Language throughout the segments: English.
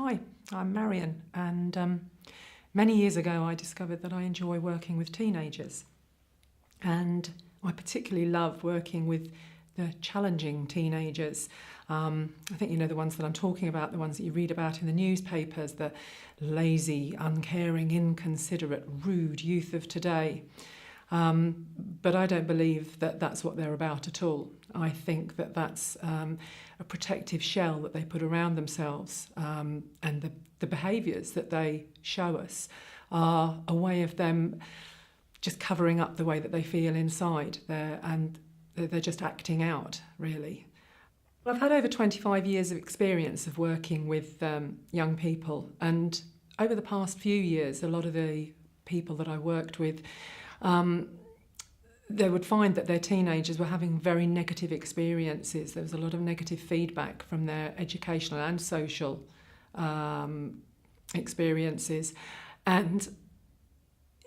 Hi, I'm Marion, and many years ago I discovered that I enjoy working with teenagers, and I particularly love working with the challenging teenagers. I think you know the ones that I'm talking about, the ones that you read about in the newspapers, the lazy, uncaring, inconsiderate, rude youth of today. But I don't believe that that's what they're about at all. I think that that's a protective shell that they put around themselves, and the behaviours that they show us are a way of them just covering up the way that they feel inside. They're just acting out, really. I've had over 25 years of experience of working with young people, and over the past few years, a lot of the people that I worked with, they would find that their teenagers were having very negative experiences. There was a lot of negative feedback from their educational and social experiences. And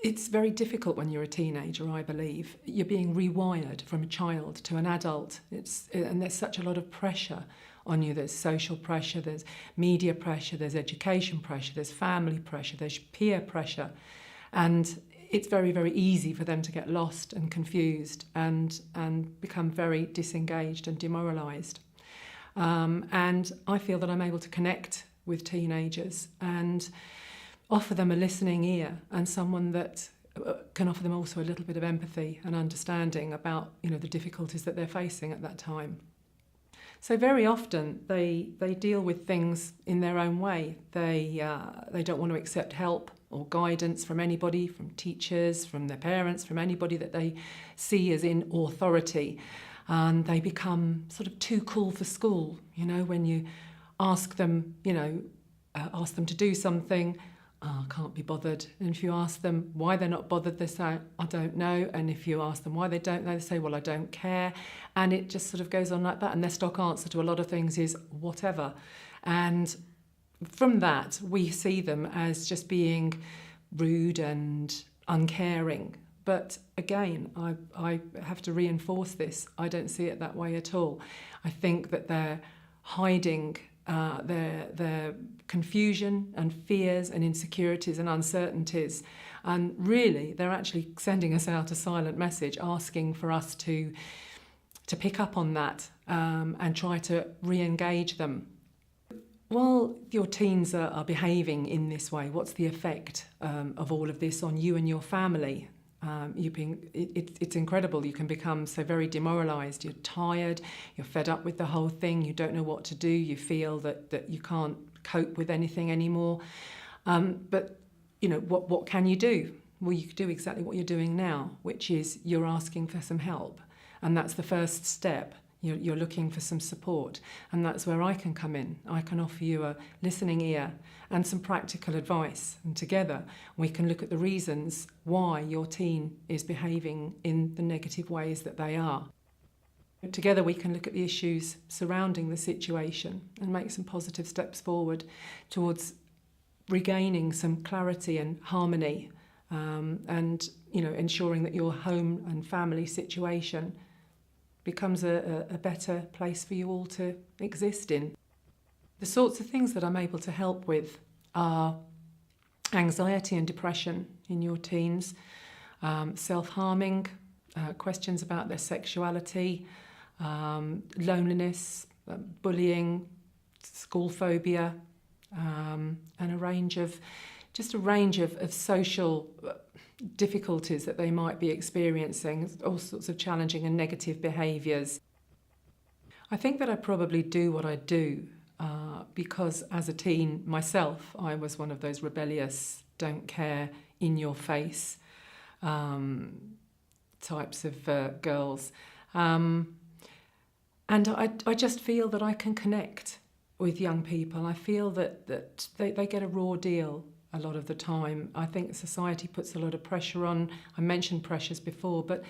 it's very difficult when you're a teenager, I believe. You're being rewired from a child to an adult. And there's such a lot of pressure on you. There's social pressure, there's media pressure, there's education pressure, there's family pressure, there's peer pressure. And it's very, very easy for them to get lost and confused and become very disengaged and demoralised. And I feel that I'm able to connect with teenagers and offer them a listening ear and someone that can offer them also a little bit of empathy and understanding about, you know, the difficulties that they're facing at that time. So very often they deal with things in their own way. They don't want to accept help or guidance from anybody, from teachers, from their parents, from anybody that they see as in authority. And they become sort of too cool for school. You know, when you ask them, ask them to do something, can't be bothered. And if you ask them why they're not bothered, they say, I don't know. And if you ask them why they don't know, they say, well, I don't care. And it just sort of goes on like that. And their stock answer to a lot of things is whatever. And from that, we see them as just being rude and uncaring. But again, I have to reinforce this. I don't see it that way at all. I think that they're hiding their confusion and fears and insecurities and uncertainties. And really, they're actually sending us out a silent message, asking for us to pick up on that and try to re-engage them. While your teens are behaving in this way, what's the effect of all of this on you and your family? It's incredible. You can become so very demoralised. You're tired, you're fed up with the whole thing, you don't know what to do, you feel that you can't cope with anything anymore. But, you know, what can you do? Well, you can do exactly what you're doing now, which is you're asking for some help. And that's the first step. You're looking for some support, and that's where I can come in. I can offer you a listening ear and some practical advice, and together we can look at the reasons why your teen is behaving in the negative ways that they are. Together we can look at the issues surrounding the situation and make some positive steps forward towards regaining some clarity and harmony, and ensuring that your home and family situation becomes a better place for you all to exist in. The sorts of things that I'm able to help with are anxiety and depression in your teens, self-harming, questions about their sexuality, loneliness, bullying, school phobia, and a range of social difficulties that they might be experiencing, all sorts of challenging and negative behaviours. I think that I probably do what I do because as a teen myself, I was one of those rebellious, don't care, in your face types of girls. And I just feel that I can connect with young people. I feel that they get a raw deal a lot of the time. I think society puts a lot of pressure on. I mentioned pressures before, but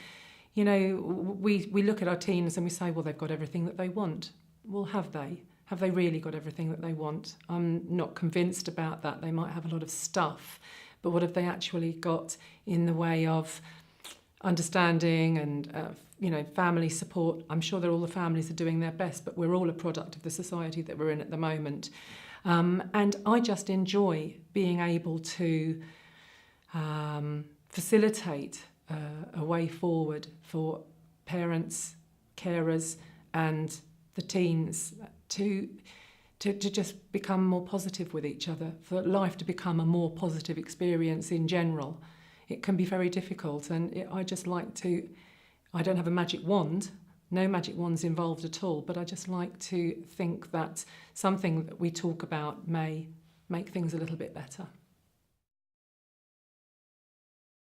we look at our teens and we say, well, they've got everything that they want. Well, have they? Have they really got everything that they want? I'm not convinced about that. They might have a lot of stuff, but what have they actually got in the way of understanding and family support. I'm sure that all the families are doing their best, but we're all a product of the society that we're in at the moment. And I just enjoy being able to facilitate a way forward for parents, carers, and the teens to just become more positive with each other, for life to become a more positive experience in general. It can be very difficult, and I just like to, I don't have a magic wand, no magic wands involved at all, but I just like to think that something that we talk about may make things a little bit better.